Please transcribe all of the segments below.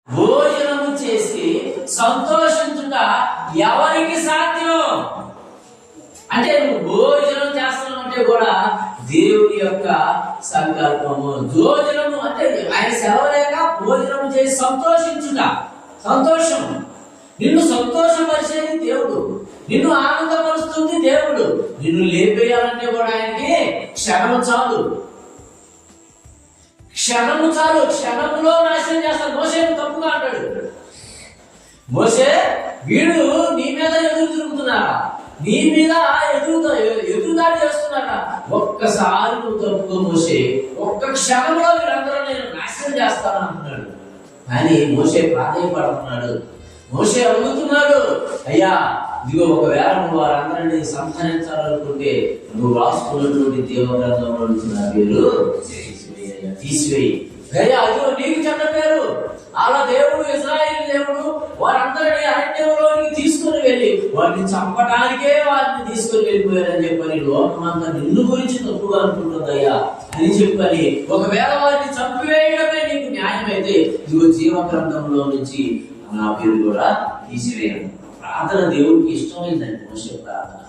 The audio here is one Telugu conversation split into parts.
భోజనము చేసి సంతోషించుట ఎవరికి సాధ్యం? అంటే నువ్వు భోజనం చేస్తున్నావంటే కూడా దేవుని యొక్క సంకల్పము. భోజనము అంటే ఆయన సెలవులేక భోజనము చేసి సంతోషించుట. సంతోషం నిన్ను సంతోషపరిచేది దేవుడు, నిన్ను ఆనందపరుస్తుంది దేవుడు. నిన్ను లేపేయాలంటే కూడా ఆయనకి క్షణము చాలు, క్షణము చాలు. క్షణములో నాశనం చేస్తాడు. మోసే తప్పుగా అంటాడు. మోసే వీడు నీ మీద ఎదురు తిరుగుతున్నారా, నీ మీద ఎదురుదాడి చేస్తున్నారా, ఒక్కసారి నువ్వు తప్పుకో మోసే, ఒక్క క్షణంలో వీళ్ళందరూ నేను నాశనం చేస్తాను అంటున్నాడు. కానీ మోసే ప్రాధాన్యపడుతున్నాడు. మోసే అడుగుతున్నాడు, అయ్యా ఇదిగో ఒకవేళ నువ్వు వారందరినీ సంహరించాలనుకుంటే నువ్వు రాసుకున్నటువంటి దేవగ్రంథంలో అడుగుతున్నా పేరు తీసివేయి. అయ్యా అదిగో నీకు చెడ్డ పేరు. అలా దేవుడు, ఇశ్రాయేలు దేవుడు వారందరినీ అరణ్యంలోనికి తీసుకుని వెళ్ళి వారిని చంపడానికే వారిని తీసుకుని వెళ్ళిపోయారని చెప్పని లోకమంతా నిన్ను గురించి తప్పుగా అనుకుంటుందయ్యా అని చెప్పని, ఒకవేళ వారిని చంపివేయడమే నీకు న్యాయమైతే ఇదిగో జీవ గ్రంథంలో నుంచి నా పేరు కూడా తీసివేయడం. ప్రార్థన దేవుడికి ఇష్టమైందండి. మోసే ప్రార్థన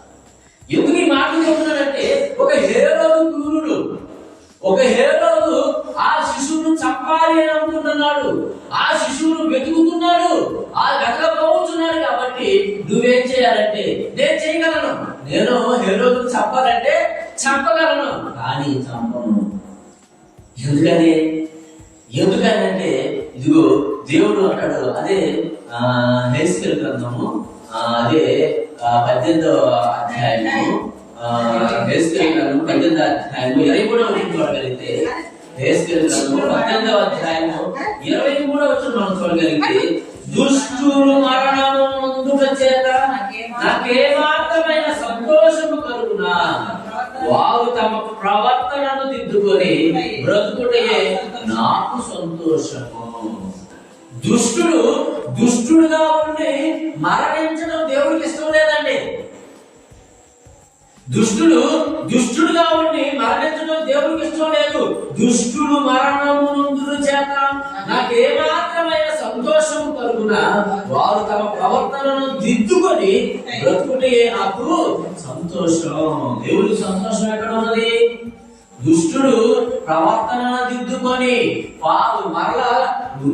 ఎందుకు ఈ మాట చెబుతున్నాడంటే, ఒక హేరోదు క్రూరుడు, ఒక హేరోదు ఆ శిశువును చంపాలి అని అనుకుంటున్నాడు. ఆ శిశువును వెతుకుతున్నాడు, ఆ వెతకపోతున్నాడు. కాబట్టి నువ్వేం చేయాలంటే, నేను చేయగలను, నేను హేరోదును చంపాలంటే చంపగలను, కానీ చంపను. ఎందుకనంటే ఇదిగో దేవుడు అంటాడు. అదే హెస్కేలు గ్రంథము, అదే 18వ అధ్యాయము, హెస్కేలు గ్రంథము 18వ అధ్యాయము 23వ వచనం చూడగలిగితే, హెస్కేలు గ్రంథము 18వ అధ్యాయము 23వ వచనం మనం చూడగలిగితే, దుష్టులు మరణము ముందుట చేత నాకేమాత్రమైన సంతోషము కలుగునా, వారు తమ ప్రవర్తనను దిద్దుకొని బ్రతుకుటయే నాకు సంతోషము. దుష్టుడుగా ఉండి మరణించడం దేవుడికి ఇష్టం లేదండి. దుష్టుడుగా ఉండి మరణించడం దేవుడికి ఇష్టం లేదు. దుష్టుడు మరణము నుండి చేత నాకేమాత్రమైన సంతోషము కలుగునా, వారు తమ ప్రవర్తనను దిద్దుకొని బ్రతుకుటే నాకు సంతోషం. దేవుడికి సంతోషం ఎక్కడ ఉన్నది? దుష్టుడు ప్రవర్తన దిద్దుకొని మరలా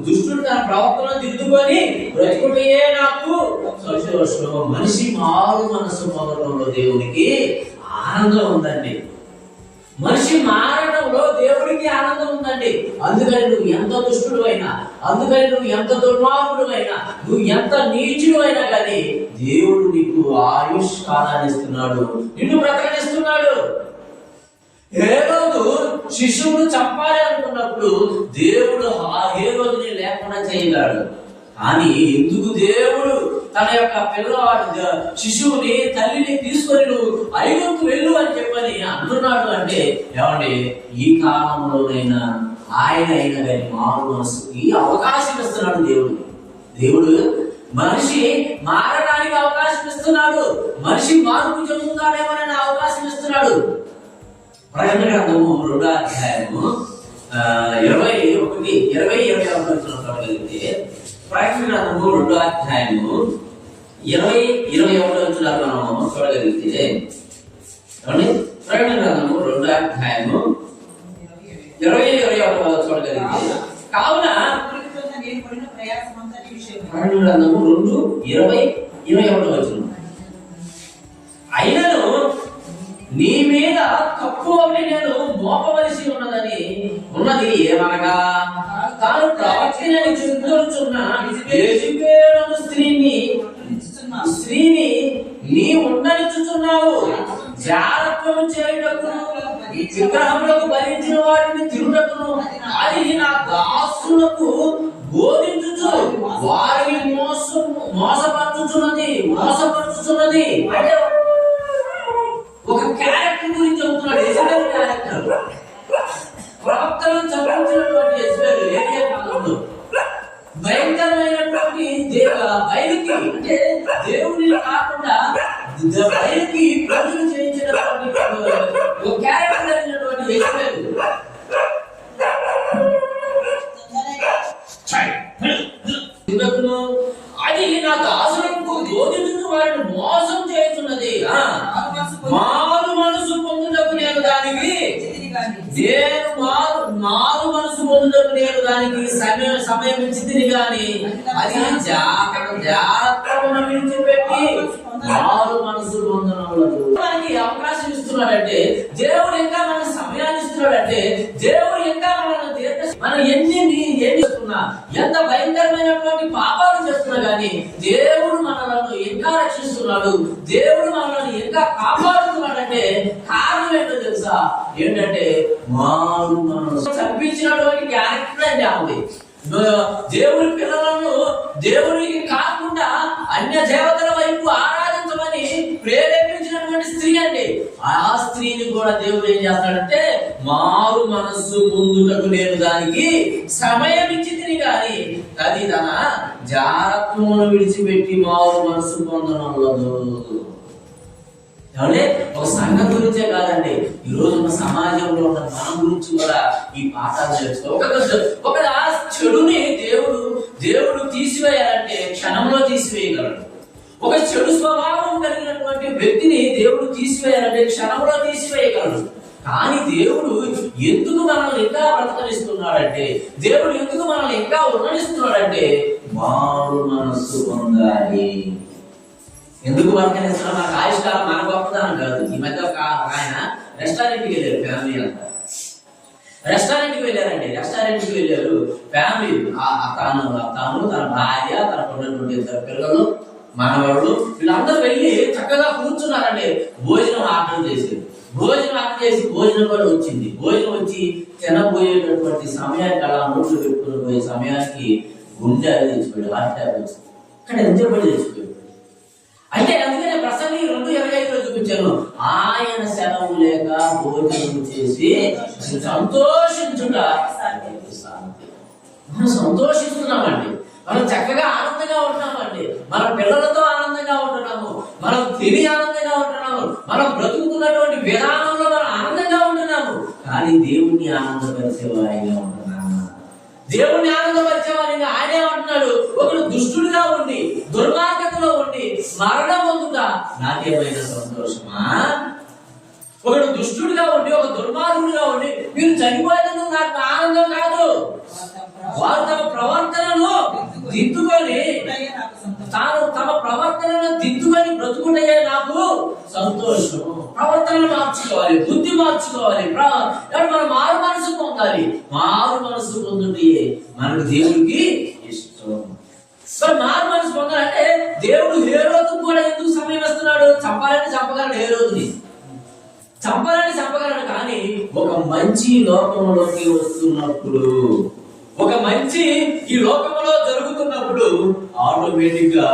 దుష్టుడు తన ప్రవర్తన దిద్దుకొని బ్రతుకుటే నాకు సంతోషం. మనిషి మారు మనసు మొదలంలో దేవునికి ఆనందం ఉందండి. మనిషి మారడంలో దేవుడికి ఆనందం ఉందండి. అందుకని నువ్వు ఎంత దుష్టుడు అయినా, అందుకని నువ్వు ఎంత దుర్మార్గుడు అయినా, నువ్వు ఎంత నీచుడు అయినా కానీ దేవుడు నీకు ఆయుష్ కాలాన్ని ఇస్తున్నాడు, నిన్ను బ్రతకనిస్తున్నాడు. హేరోదు శిశువును చంపాలి అనుకున్నప్పుడు దేవుడు ఆ హేరోదుని లేకుండా చేయగలడు. కానీ ఎందుకు దేవుడు తన యొక్క పిల్లవాడు శిశువుని తల్లిని తీసుకొని నువ్వు ఐగుప్తు వెళ్ళు అని చెప్పని అంటున్నాడు అంటే, ఏమండి ఈ కాలంలోనైనా ఆయన అయినా కానీ మారు మనసుకి అవకాశం ఇస్తున్నాడు దేవుడు. మనిషి మారడానికి అవకాశం ఇస్తున్నాడు, మనిషి మార్పు చెందుతాడేమోనని అవకాశం ఇస్తున్నాడు. ప్రకటన గ్రంథము 2వ అధ్యాయము 21-22 చూడగలిగితే, ప్రకటన గ్రంథము 2వ అధ్యాయము 20-21 మనం చూడగలిగితే, ప్రకటన గ్రంథము 2వ అధ్యాయము 20-21 చూడగలిగితే, కావున ప్రకటన గ్రంథము 2:20-21 అయినను నీ మీద తప్పు ఒకటి నేను మోపవలసి ఉన్నది ఏమనగా, తాను ప్రవక్తనని చెబుతున్న యెజబెలు స్త్రీని నీ ఉండనిచ్చుచున్నావు. జాగ్రత్త చేయుటకు విగ్రహములకు భరించిన వాటిని తిరుగుటకును అది నా దాసులకు బోధించుచు వారిని మోసపరచుచున్నది. అంటే ఒక క్యారెక్టర్ గురించి చెబుతున్నాడు. యెజబెలు క్యారెక్టర్, ప్రవక్తలను చంపించినటువంటి యెజబెలు ఏరియా కాలంలో భయంకరమైనటువంటి బయలుకి, అంటే దేవుని కాకుండా బయలుకి ప్రజలు చేయించినటువంటి ఒక క్యారెక్టర్ అయినటువంటి యెజబెలు అది నా దాసులకు బోధించిన వారిని మోసం చేస్తున్నది. మారు మనసు పొందుటకు నేను దానికి మారు మనసు పొందుటకు నేను దానికి సమయం ఇచ్చింది కానీ అది జాగ్రత్తగా విడిచిపెట్టి మారు మనసు పొందడానికి అవకాశం ఇస్తున్నాడంటే, దేవుడు ఇంకా మనకు సమయాన్ని ఇస్తున్నాడంటే, దేవుడు ఇంకా మనం ఎన్ని చేస్తున్నా, ఎంత భయంకరమైనటువంటి పాపాలు చేస్తున్నా గానీ దేవుడు మనలను ఇంకా రక్షిస్తున్నాడు, దేవుడు మనల్ని ఇంకా కాపాడుతున్నాడంటే కారణం ఏంటో తెలుసా? ఏంటంటే మారు మనసు. చంపించినటువంటి క్యారెక్టర్ అంటే ఆమె దేవుడి పిల్లలను దేవుడికి కాకుండా అన్య దేవతల వైపు ఆరాధించమని ప్రేరేపించినటువంటి స్త్రీ అండి. ఆ స్త్రీని కూడా దేవుడు ఏం చేస్తాడంటే మారు మనస్సు పొందుటకు నేను దానికి సమయం ఇచ్చింది కానీ అది తన జాగ్రత్తను విడిచిపెట్టి మారు మనస్సు పొందనలేదు. ఏమంటే ఒక సంఘం గురించే కాదండి, ఈ రోజు ఉన్న సమాజంలో ఉన్న మనం గురించి కూడా ఈ పాఠాలు తెలుసుకోవాలి. ఒక చెడుని దేవుడు తీసివేయాలంటే క్షణంలో తీసివేయగలడు. ఒక చెడు స్వభావం కలిగినటువంటి వ్యక్తిని దేవుడు తీసివేయాలంటే క్షణంలో తీసివేయగలడు. కానీ దేవుడు ఎందుకు మనల్ని ఇంకా బ్రతకనిస్తున్నాడంటే, దేవుడు ఎందుకు మనల్ని ఇంకా ఉన్ననిస్తున్నాడంటే మారు మనస్సు పొందాలి. ఎందుకు బ్రతకనిస్తున్నా? మనకు ఆయుష్కాలం మన గొప్పతనం కాదు. ఈ మధ్య ఒక ఆయన రెస్టారెంట్కి వెళ్ళారు, ఫ్యామిలీ అంతా రెస్టారెంట్కి వెళ్ళారండి. రెస్టారెంట్కి వెళ్ళారు ఫ్యామిలీ, తను తన భార్య, తనకు ఉన్నటువంటి 2 పిల్లలు, మనవాళ్ళు, వీళ్ళందరూ వెళ్ళి చక్కగా కూర్చున్నారండి. భోజనం ఆర్డర్ చేసి భోజనం కూడా వచ్చింది. భోజనం వచ్చి తినబోయేటటువంటి సమయానికి అలా నోట్లు పెట్టుకుని పోయే సమయానికి గుండె అది తెచ్చిపోయాడు, హార్ట్ అటాక్ వచ్చింది. ఇక్కడ ఎంతపడి తెచ్చిపోయాడు. అయితే అందుకనే ప్రసంగి 2:25 చూపించాను. ఆయన సెలవు లేక భోజనం చేసి సంతోషించుట. మనం సంతోషిస్తున్నామండి, మనం చక్కగా ఆనందంగా ఉంటున్నామండి, మన పిల్లలతో ఆనందంగా ఉంటున్నాము, మనం తిని ఆనందంగా ఉంటున్నాము, మనం బ్రతుకుతున్నటువంటి విధానంలో మనం ఆనందంగా ఉంటున్నాము. కానీ దేవుణ్ణి ఆనందపరిచేవారిగా ఉంటున్నాము. దేవుణ్ణి ఆనందపరిచేవారిగా ఆయనే ఉంటున్నాడు. ఒకడు దుష్టుడిగా ఉండి దుర్మార్గతలో ఉండి మరణం పొందుతా నాకేమైనా సంతోషమా? ఒకడు దుష్టుడిగా ఉండి ఒక దుర్మార్గుడిగా ఉండి మీరు చనిపోయేందుకు నాకు ఆనందం కాదు. వారు తమ ప్రవర్తనను దిద్దుకొని బ్రతుకునే నాకు సంతోషం. ప్రవర్తనను మార్చుకోవాలి, బుద్ధి మార్చుకోవాలి, మనం మారు మనసు పొందాలి. మారు మనసు పొందుంటే మనకు దేవుడికి ఇష్టం. మారు మనసు పొందాలంటే దేవుడు హేరోదుకు కూడా ఎందుకు సమయం ఇస్తున్నాడు? చంపగలడు, హేరోదుని చంపగలడు. కానీ ఒక మంచి లోకంలోకి వస్తున్నప్పుడు, ఒక మంచి ఈ లోకంలో జరుగుతున్నప్పుడు ఆటోమేటిక్ గా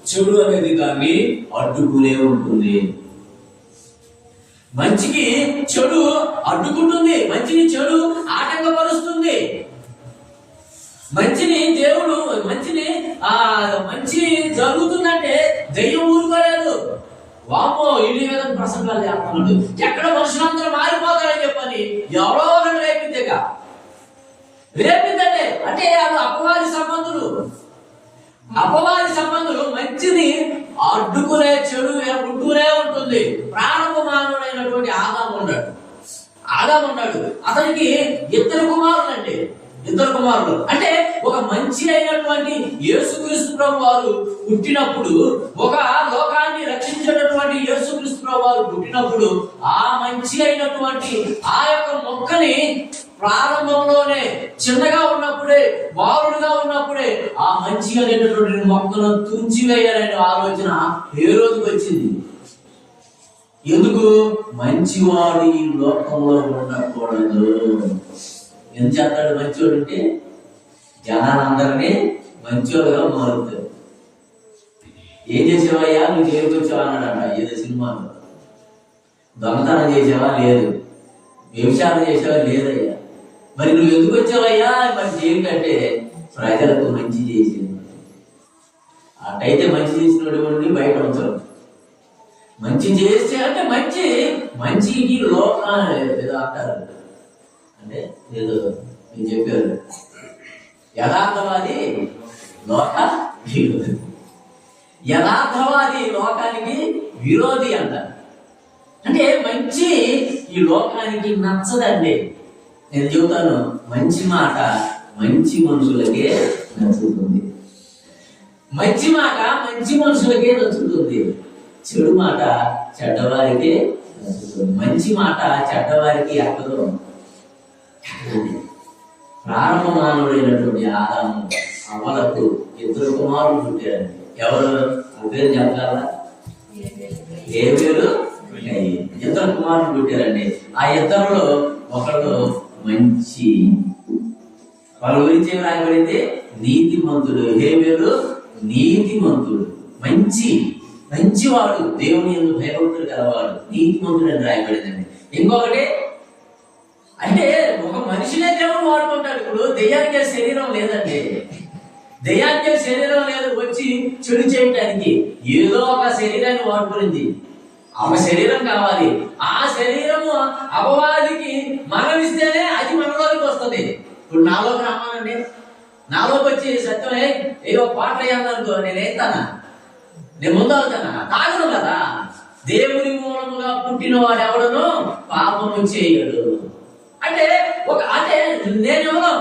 చెడు అనేది దాన్ని అడ్డుకునే ఉంటుంది. మంచికి చెడు అడ్డుకుంటుంది, మంచిని చెడు ఆటంకపరుస్తుంది. మంచి జరుగుతుందంటే దెయ్యం ఊరుకోలేదు. వామో ఇల్లు మీద ప్రసంగాలు చేస్తున్నాడు, ఎక్కడ మనుషులందరూ మారిపోతారని చెప్పని ఎవరో రేపిందంటే అంటే అది అపవాది సంబంధులు మంచిని అడ్డుకునే చెడు ఉంటూనే ఉంటుంది. ప్రారంభ మానవుడైనటువంటి ఆదాము ఉన్నాడు. అతనికి 2 కుమారులు అంటే ఒక మంచి అయినటువంటి యేసుక్రీస్తు ప్రభు వారు పుట్టినప్పుడు, ఒక లోకాన్ని రక్షించేటటువంటి యేసుక్రీస్తు ప్రభు వారు పుట్టినప్పుడు ఆ మంచి అయినటువంటి ఆ యొక్క మొక్కని ప్రారంభంలోనే చిన్నగా ఉన్నప్పుడే, బాలుడుగా ఉన్నప్పుడే ఆ మంచి అనేటటువంటి మొక్కను తుంచివేయాలనే ఆలోచన ఏ రోజుకి వచ్చింది. ఎందుకు? మంచివాడు ఈ లోకంలో ఉండకూడదు. ఏం చేస్తాడు మంచివాడు అంటే? జనాలందరినీ మంచివాడుగా మారుతాడు. ఏం చేసేవయ్యా నువ్వు జైలుకి వచ్చావా అన్నాడట ఏదో సినిమాలో. దొంగతనం చేసావా? లేదు. వ్యభిచారం చేసావా? లేదయ్యా. మరి నువ్వు ఎందుకు వచ్చావయ్యా? మరి జైలుకి అంటే ప్రజలకు మంచి చేసేది. అటైతే మంచి చేసినటువంటి బయట ఉంచారు. మంచి చేస్తే అంటే మంచికి లోకాన్ని ఏదో అంటారు, అంటే ఏదో నేను చెప్పారు యథార్థవాది లోక విరోధి. యథార్థవాది లోకానికి విరోధి అంటారు. అంటే మంచి ఈ లోకానికి నచ్చదండి. నేను చెబుతాను, మంచి మాట మంచి మనుషులకే నచ్చుతుంది. మంచి మాట మంచి మనుషులకే నచ్చుతుంది. చెడు మాట చెడ్డవారికే నచ్చుతుంది. మంచి మాట చెడ్డవారికి ఎక్కదు. ప్రారంభ మానవుడైనటువంటి ఆదాము అవ్వలకు 2 కుమారులు పుట్టారండి. ఎవరు ఆ పేరు చెప్పగలరా? హేబెలు, కయీను. 2 కుమారులు పుట్టారండి. ఆ 2లో ఒకడు మంచి, వాళ్ళ గురించి ఏం రాయబడింది? నీతిమంతుడు. హేబెలు నీతిమంతుడు, మంచివాడు, దేవుని యందు భయభక్తులు కలవాడు, నీతిమంతుడు అని రాయబడిందండి. ఇంకొకటి అంటే ఒక మనిషినే దేవుడు వాడుకుంటాడు. ఇప్పుడు దెయ్యానికి శరీరం లేదండి. దెయ్యానికి శరీరం లేదు వచ్చి చెడు చేయటానికి. ఏదో ఒక శరీరాన్ని వాడుకునింది. ఒక శరీరం కావాలి. ఆ శరీరము అపవాదికి మనం ఇస్తేనే అది మనలోకి వస్తుంది. ఇప్పుడు నాలోకి రమ్మానండి, నాలోకి వచ్చి సత్యమే ఏదో పాట వేయాలనుకో, నేను వేస్తానా? నేను ముందు అవుతానా? తాగను కదా. దేవుని మూలముగా పుట్టిన వాడు ఎవడను పాపము చేయడు. అంటే నేనెవరో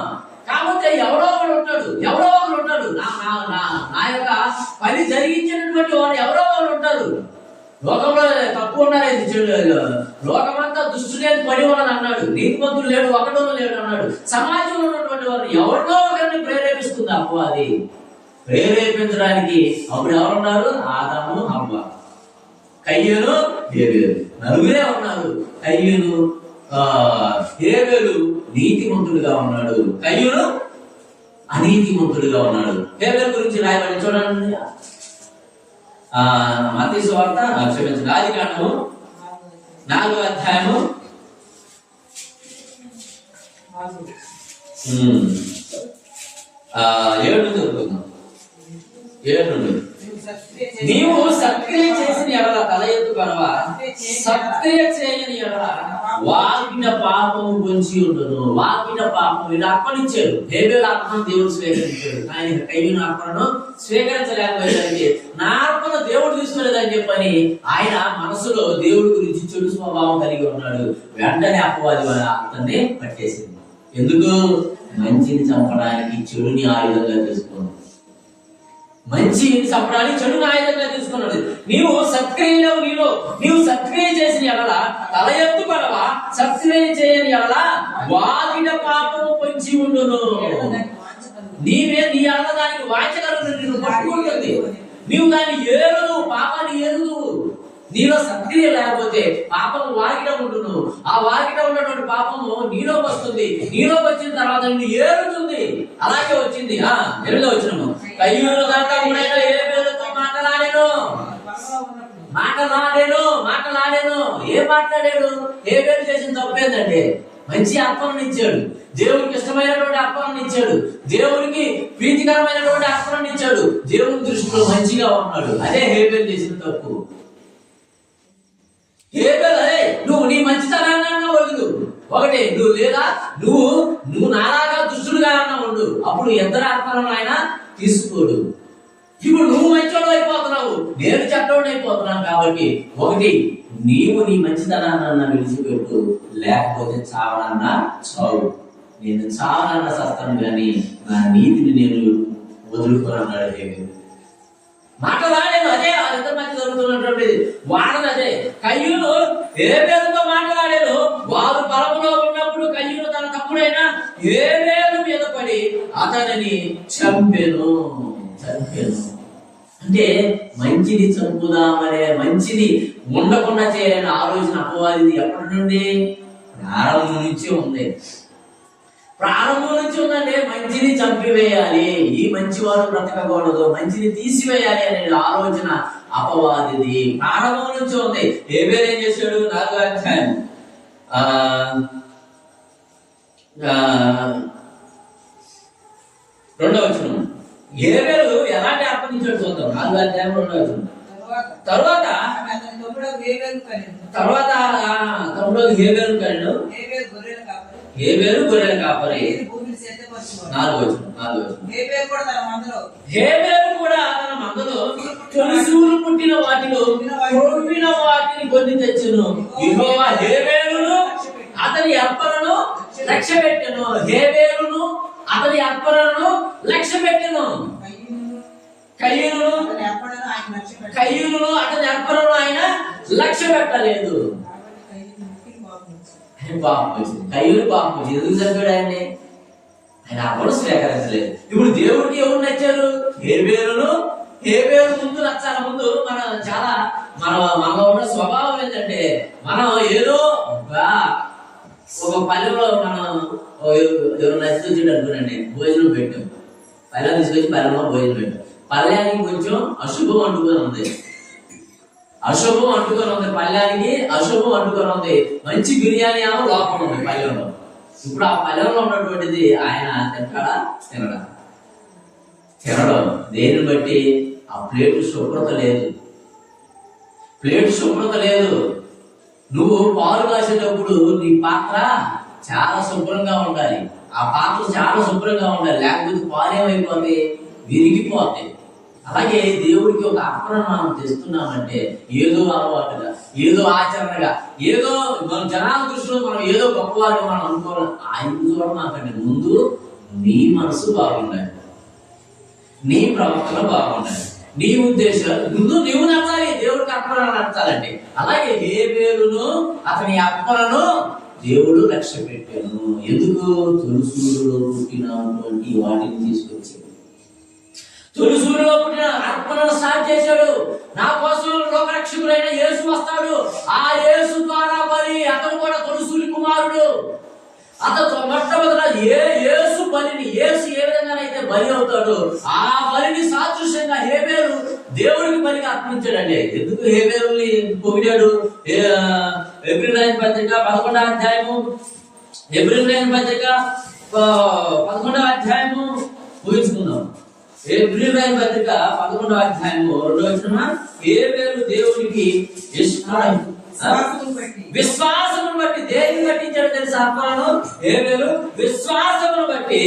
కాకపోతే ఎవరో ఒకడు ఉంటాడు. నా యొక్క పని జరిగించినటువంటి వాడు ఎవరో ఒకడు ఉంటారు. లోకంలో తప్పు ఉన్నాడు, లోకమంతా దుష్టులేని పడి ఉన్నది అన్నాడు. నీతిమంతుడు లేడు, ఒకడో లేడు అన్నాడు. సమాజంలో ఉన్నటువంటి వారు ఎవరినో ఒకరిని ప్రేరేపిస్తుంది అపవాది. ప్రేరేపించడానికి అప్పుడు ఎవరున్నారు? ఆదాము, హవ్వ, కయ్యూను, హేబెలు, నలుగురే ఉన్నారు. కయ్యూను, హేబెలు నీతిమంతుడుగా ఉన్నాడు, కయ్యూను అనీతిమంతుడుగా ఉన్నాడు. హేబెలు గురించి రాయబడి చూడండి. మత్తయి సువార్త, క్షమించండి, ఆదికాండము 4వ అధ్యాయము 7 చదువుకుందాం. 7 నీవు సక్రియ చేసిన ఎడల తల ఎత్తుకొనవా, సక్రియ చేయని ఎడల వాకిట పాపము పొంచి ఉండును. వాకిట పాపం వీళ్ళు అర్పణించారు. హేబెలు అర్పణ దేవుడు స్వీకరించాడు. ఆయన కయ్యూను అర్పణను స్వీకరించలేకపోయేదానికి నా అర్పణ దేవుడు తీసుకోలేదని చెప్పని ఆయన మనసులో దేవుడి గురించి చెడు స్వభావం కలిగి ఉన్నాడు. వెంటనే అపవాది అతన్ని పట్టేసింది. ఎందుకు? మంచిని చంపడానికి చెడుని ఆయుధంగా తీసుకున్నాడు. మంచిని చంపడానికి చెడుని ఆయుధంగా తీసుకున్నాడు. నీవు సత్క్రియ చేసిన ఎడల తల ఎత్తుకొనవా, సత్క్రియ చేయని ఎడల వాకిట పాపము పొంచి ఉండును. నీ ఎడల దానికి వాంఛగలుగుతుంది, నిన్ను పట్టుకుంటుంది. నీవు దాన్ని ఏరుదు, పాపాన్ని ఏరుదు. నీలో సక్రియ లేకపోతే పాపం వాకిట ఉండును. ఆ వాకిట ఉన్నటువంటి పాపము నీలోకి వస్తుంది. నీలోకి వచ్చిన తర్వాత నిన్ను ఏరుతుంది. అలాగే వచ్చింది. 8వ వచనము, కయ్యూను దాకా హేబెలుతో మాట్లాడాను. ఏం మాట్లాడాడు? హేబెలు చేసిన తప్పేందండి? మంచి అర్పణను ఇచ్చాడు. దేవునికి ఇష్టమైనటువంటి అర్పణను ఇచ్చాడు. దేవునికి ప్రీతికరమైనటువంటి అర్పణను ఇచ్చాడు. దేవుని దృష్టిలో మంచిగా ఉన్నాడు. అదే హేబెలు చేసిన తప్పు. నువ్వు నీ మంచితనాన్ని వదులు. ఒకటి నువ్వు లేదా నువ్వు నాలాగా దుష్టుడుగా అన్నా ఉండు. అప్పుడు ఇద్దరు అర్పణలు ఆయన తీసుకోడు. ఇప్పుడు నువ్వు మంచోడు అయిపోతున్నావు, నేను చెడ్డోడు అయిపోతున్నాను. కాబట్టి ఒకటి, నీవు నీ మంచితనాన్న విడిచిపెట్టు, లేకపోతే చావనన్నా చావు. నేను చావనన్నా సస్తాను కానీ నా నీతిని నేను వదులుకోనన్నాడు హేబెలు. మాట్లాడాను. అదే వాళ్ళిద్దరి మధ్య జరుగుతున్నటువంటి వాదన అదే. కయ్యూను హేబెలుతో మాట్లాడాను. వారు పొలంలో ఉన్నప్పుడు కయ్యూను తన తప్పుడైనా హేబెలు మీద పడి అతనిని చంపెను. అంటే మంచిని చంపుదామనే, మంచిని ఉండకుండా చేయాలని ఆలోచన అపవాదిది ఎప్పటి నుండి? ప్రారంభం నుంచి ఉంది. ఉందంటే మంచిని చంపివేయాలి, ఈ మంచివారు బ్రతకకూడదు, మంచిని తీసివేయాలి అనే ఆలోచన అపవాదిది ప్రారంభం నుంచి ఉంది. హేబెలు ఏం చేశాడు? 4వ అధ్యాయం 2వ వచనం. హేబెలు ఎలాంటి అర్పణించాడు చూద్దాం. 4వ అధ్యాయం 2వ వచనం. తర్వాత తమ్ముడు హేబెలు కనెను. హేబెలు గొర్రెల కాపరి. హేబేలు కూడా తన మందలో తొలిసూలు పుట్టిన వాటిలో కొవ్విన వాటిని కొన్ని తెచ్చును. యెహోవా హేబేలును అతని అర్పణను లక్ష్య పెట్టెను. హేబేలును అతని అర్పణను లక్ష్య పెట్టెను. కయ్యూను అతని అర్పణను ఆయన లక్ష్య పెట్టలేదు. పాపం వచ్చింది, కయ్యూరు పాపం వచ్చింది. ఎందుకు చంపాడు ఆయన్ని? ఆయన అర్పణ స్వీకరించలేదు. ఇప్పుడు దేవుడికి ఎవరు నచ్చారు? హేబేలు ముందు నచ్చాల. ముందు మనలో ఉన్న స్వభావం ఏంటంటే, మనం ఏదో ఒక పల్లెలో మనం ఎవరు నచ్చి వచ్చింది అనుకోనండి, భోజనం పెట్టాం. పల్లె తీసుకొచ్చి పల్లెలో భోజనం పెట్టాం. పల్లెనికి కొంచెం అశుభం అంటుకొని ఉంది. పల్లెనికి అశుభం అంటుకొని ఉంది. మంచి బిర్యానీ ఏమో లోపల ఉంది పల్లెలో. ఇప్పుడు ఆ పల్లెలో ఉన్నటువంటిది ఆయన తింటాడా? తినడం. దేనిని బట్టి? ఆ ప్లేట్ శుభ్రత లేదు. నువ్వు పాలు కాసేటప్పుడు నీ పాత్ర చాలా శుభ్రంగా ఉండాలి. ఆ పాత్ర చాలా శుభ్రంగా ఉండాలి, లేకపోతే పాలు ఏమైపోతాయి? విరిగిపోతాయి. అలాగే దేవుడికి ఒక అర్పణ మనం తెస్తున్నామంటే ఏదో అలవాటుగా, ఏదో ఆచరణగా, ఏదో మన జనాల దృష్టిలో మనం ఏదో గొప్పవారిగా మనం అనుకోవాలి. ఆయన చూడమాకండి. ముందు నీ మనసు బాగుండాలి, నీ ప్రవర్తన బాగుండాలి, నీ ఉద్దేశాలు ముందు నువ్వు నచ్చాలి. దేవుడికి అర్పణ నచ్చాలంటే. అలాగే హేబేలును అతని అర్పణను దేవుడు లక్ష్య పెట్టాను. ఎందుకు? తొలిసూరులో పుట్టినటువంటి వాటిని తీసుకొచ్చాడు. తొలిసూరులో పుట్టిన అర్పణను స్టార్ట్ చేశాడు. నా కోసం లోకరక్షకుడైన యేసు వస్తాడు. ఆ యేసు ద్వారా మరి అతను కూడా తొలిసూరి కుమారుడు. అతను మొట్టమొదట యేసు బలిని, యేసు ఏ విధంగానైతే బలి అవుతాడు, ఆ బలిని సాదృశ్యంగా హేబేలు దేవుడికి బలిగా అర్పించాడండి. ఎందుకు హేబేలుని పొగిడాడు? ఎబ్రిల్ రాసిన పత్రిక 11వ అధ్యాయము, ఎబ్రిల్ రాసిన పత్రిక 11వ అధ్యాయము ఊహించుకుందాం. ఎబ్రిల్ రాసిన పత్రిక 11వ అధ్యాయము 2వ వచనం, హేబేలు దేవుడికి విశ్వాసమును బట్టి దేనిని కట్టించాడు తెలుసా? అర్పణను హేబేలు విశ్వాసమును బట్టి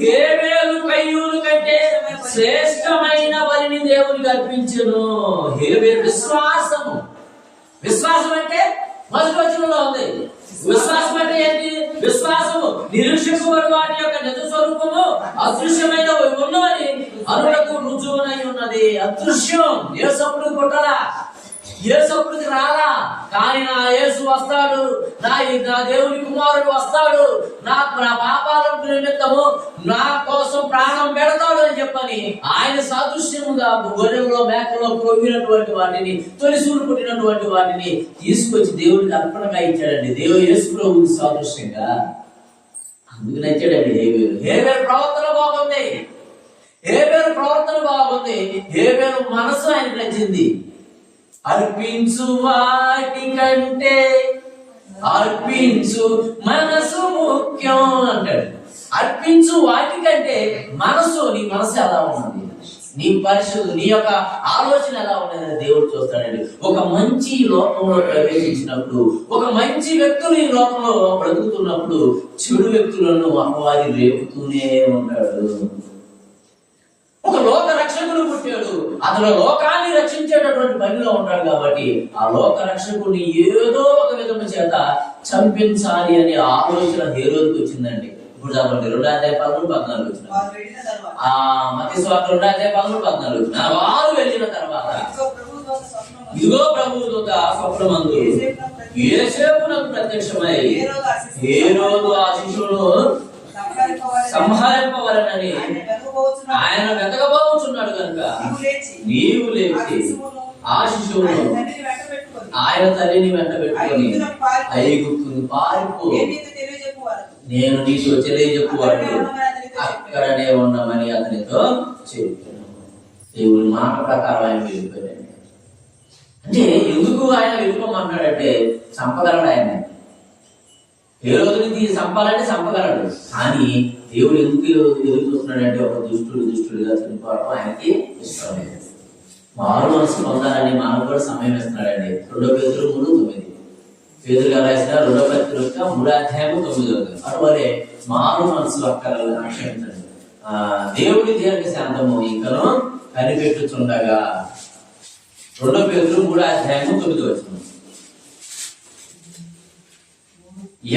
హేబేలు కయ్యూను కంటే శ్రేష్టమైన బలిని దేవునికి అర్పించును. హేబేలు విశ్వాసం అంటే మొదటి వచనంలో ఉంది. విశ్వాసం అంటే ఏంటి? విశ్వాసము నిరీక్షింపబడు వాటి యొక్క నిజ స్వరూపము అదృశ్యమైన ఉన్నవని అనుటకు రుజువునై ఉన్నది. అదృశ్యం యేసప్పుడు పుట్టలా, యేసప్పుడికి రాలా, కానీ నా యేసు వస్తాడు, నా దేవుని కుమారుడు వస్తాడు, నా పాపాల నిమిత్తము నా కోసం ప్రాణం పెడతాడు అని చెప్పని ఆయన సాదృశ్యముగా గొర్రెల్లో మేకలో కొవ్వినటువంటి వాటిని, తొలిసూరు పుట్టినటువంటి వాటిని తీసుకొచ్చి దేవుడికి అర్పణగా ఇచ్చాడండి. యేసు ప్రభువుకి సాదృశ్యంగా. అందుకు నచ్చాడండి హేబేలు ప్రవర్తన బాగుంది. హేబేలు మనసు ఆయనకు నచ్చింది. అర్పించు వాటి కంటే అర్పించు మనసు ముఖ్యం అంటాడు. అర్పించు వాటి కంటే మనసు, నీ మనసు ఎలా ఉన్నది, నీ పరిశుద్ధి, నీ యొక్క ఆలోచన ఎలా ఉన్నది దేవుడు చూస్తాడండి. ఒక మంచి లోకంలో ప్రవేశించినప్పుడు, ఒక మంచి వ్యక్తులు ఈ లోకంలో బ్రతుకుతున్నప్పుడు చెడు వ్యక్తులను అపవాది రేపుతూనే ఉంటాడు. ఒక లోక రక్షకుడు పుట్టాడు, అతను లోకాన్ని రక్షించేటటువంటి పనిలో ఉంటాడు. కాబట్టి ఆ లోక రక్షకుడిని ఏదో ఒక విధము చేత చంపించాలి అనే ఆలోచన హేరోదుకు వచ్చిందండి. ఇప్పుడు చెప్పండి, 2వ అధ్యాయం 13-14 వచ్చిన మత్తయి సువార్త 2వ అధ్యాయం 13-14 వచ్చిన వారు వెళ్ళిన తర్వాత ఇదిగో ప్రభువు దూత స్వప్నమందు యోసేపునకు ప్రత్యక్షమై హేరోదు ఆ శిశువును సంహరింపవలనని ఆయన వెతకబోతున్నాడు కనుక నీవు లేచి ఆ శిశువును ఆయన తల్లిని వెంట పెట్టుకొని ఐగుప్తును పారిపో, నేను నీకు తెలియజెప్పువాడు అక్కడనే ఉండమని అతనితో చెప్తున్నాను. దేవుని మాట ప్రకారం ఆయన వెళ్ళిపోయాడు. అంటే ఎందుకు ఆయన వెళ్ళిపోమన్నాడంటే చంపగలడు. ఆయన ఏ రోజుని చంపాలంటే చంపగలడు, కానీ దేవుడు ఎందుకు ఎదురు చూస్తున్నాడంటే ఒక దుష్టుడిగా చనిపోవడం ఆయనకి ఇష్టం లేదు. మారు మనసు పొందాలని మనకు కూడా సమయం ఇస్తున్నాడండి. 2 పేతురు 3:9 పేతురు గారు రాసిన 2వ పత్రిక 3వ అధ్యాయం 9వ వచనం. అటువలే మారు మనసు అక్కరలు క్షమించండి, దేవుడి దీర్ఘ శాంతము ఇంకను కనిపెట్టుచుండగా. 2 పేతురు 3వ అధ్యాయం 9వ వచనం.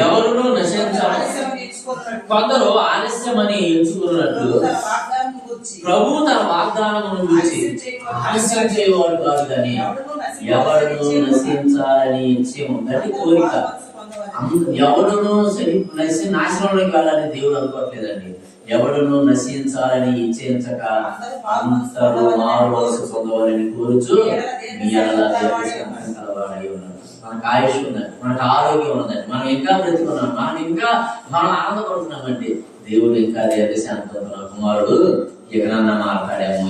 ఎవరును నశించాలి, కొందరు ఆలస్యమని ఎంచుకున్నట్లు ప్రభు తన వాగ్దానమును గురించి ఆలస్యం చేయవాడు కాదు కానీ ఎవడును నశించాలని ఇచ్చేము అంటే కోరిక. ఎవడును నాశనంలోకి వెళ్ళాలని దేవుడు అనుకోవట్లేదండి. ఎవడును నశించాలని ఇచ్చేంచక అందరూ మారు మనసు పొందవాలని కోరుచు మీ కలవాడై ఉన్నాడు. మనకు ఆయుష్ ఉందండి, మనకు ఆరోగ్యం ఉందండి, మనం ఇంకా బ్రతికున్నాం, మనం ఆనందపడుతున్నామండి. దేవుడు ఇంకా దీర్ఘశాంతంతో నా కుమారుడు ఎక్కడన్నా మాట్లాడేమో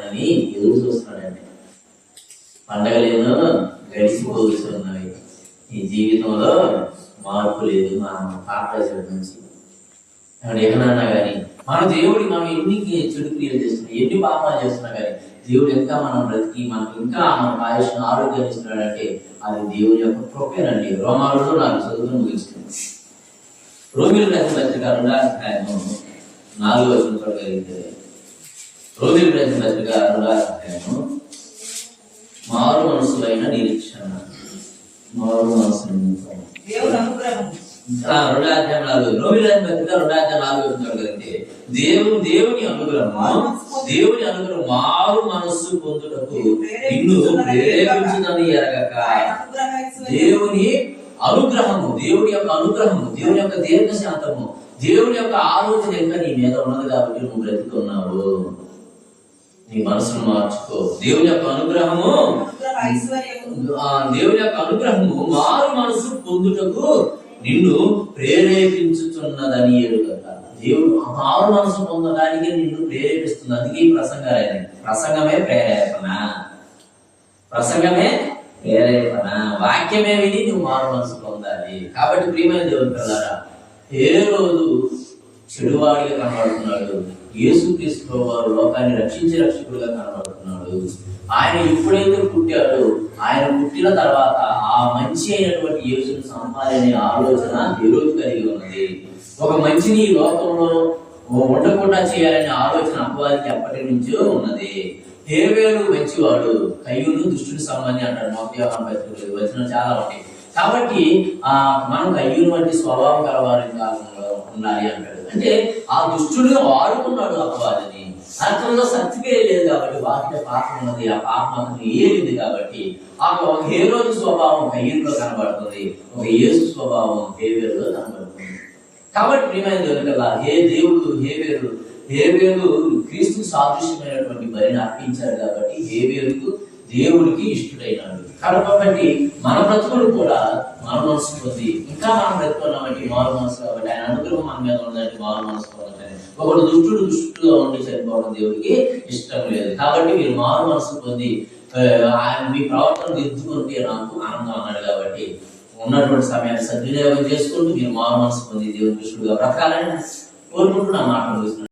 అని ఎదురు చూస్తున్నాడండి. పండగలేను గడిచిపోతున్నవి, ఈ జీవితంలో మార్పు లేదు. మనం పాపేసరి నుంచి ఎక్కడన్నా కానీ మనం ఎన్ని చెడు క్రియలు చేస్తున్నాం, ఎన్ని పాపాలు చేస్తున్నా కానీ దేవుడు ఇంకా మనం బ్రతికి మనకు ఇంకా మన ఆయుష్ను ఆరోగ్యం ఇస్తున్నాడంటే అది దేవుడి యొక్క కృపేనండి. రోమాలలో 4 చదువుకుని ముగిస్తుంది. రోమిలకు రాసిన పత్రిక 2వ అధ్యాయము 4వ వచనం చూడగలిగితే, రోమిలకు రాసిన పత్రిక 2వ అధ్యాయము మారు మనసులైన నిరీక్షణ, మారు మనసు 2వ అధ్యాయం 4. రోమిలకు రాసిన పత్రిక 2వ అధ్యాయం 4వ వచనం చూడగలిగితే, దేవుని అనుగ్రహం మారు మనస్సు పొందుటకు నిన్ను ప్రేరేపించుదని ఎరగక. దేవుని యొక్క అనుగ్రహము, దేవుని యొక్క దీర్ఘశాంతము, దేవుని యొక్క ఆలోచన ఇంకా నీ మీద ఉన్నది కాబట్టి నువ్వు బ్రతుకున్నావు. నీ మనసును మార్చుకో. దేవుని యొక్క అనుగ్రహము మారు మనసు పొందుటకు నిన్ను ప్రేరేపించుతున్నదని ఎరుగక. దేవుడు మారు మనసు పొందడానికి నిన్ను ప్రేరేపిస్తుంది. అందుకే ఈ ప్రసంగమే ప్రేరేపణ. వాక్యమే విని నువ్వు మారు మనసు పొందాలి. కాబట్టి ప్రియమైన దేవుని పిల్లారా, ఏ రోజు చెడువాడిగా కనబడుతున్నాడు, యేసుక్రీస్తు వారు లోకాన్ని రక్షించే రక్షకుడుగా కనబడుతున్నాడు. ఆయన ఎప్పుడైతే పుట్టాడో, ఆయన పుట్టిన తర్వాత ఆ మంచి అయినటువంటి యేసును సంపాదనే ఆలోచన ఈ రోజు కలిగి ఉన్నది. ఒక మంచిని ఈ లోకంలో ఉండకుండా చేయాలనే ఆలోచన అపవాదికి ఎప్పటి నుంచో ఉన్నది. హేబేలు మంచివాడు, కయ్యూను దుష్టుని సంబంధి అంటాడు. యోహాను పత్రికలో వచనం చాలా ఉంటాయి. కాబట్టి మనం కయ్యూను వంటి స్వభావం కలవారిగా ఉండాలి అంటాడు. అంటే ఆ దుష్టుడిగా వాడుకున్నాడు అపవాదిని. అతనిలో సత్యమే లేదు కాబట్టి వాటిలో పాపం ఉన్నది, ఆ పాపం అతను ఏలింది కాబట్టి ఆ ఒక హేరోదు స్వభావం కయ్యూనులో కనబడుతుంది, ఒక యేసు స్వభావం హేబేలులో కనబడుతుంది. కాబట్టి ప్రియమైన దేవుడు హేబేలు క్రీస్తు సాదృశ్యమైనటువంటి బలిని అర్పించాడు కాబట్టి హేబేలుకు దేవుడికి ఇష్టడైనాడు. కాబట్టి మన బ్రతుకులు కూడా మారు మనసు పొంది ఇంకా మనం బ్రతుకున్నామంటే మారు మనసు కాబట్టి ఆయన అనుగ్రహం మన మీద ఉందంటే మారు మనసు పొందండి. ఒకడు దుష్టుగా ఉండి చనిపోవడం దేవుడికి ఇష్టం లేదు. కాబట్టి మీరు మారు మనసు పొంది ఆయన మీ ప్రవర్తన దిద్దుకుంటే నాకు ఆనందం అన్నాడు. కాబట్టి ఉన్నటువంటి సమయాన్ని సద్వినియోగం చేసుకుంటూ మీరు మారు మనసు పొంది దేవుని కృష్ణుడుగా బ్రతకాలని కోరుకుంటూ నా మాటలు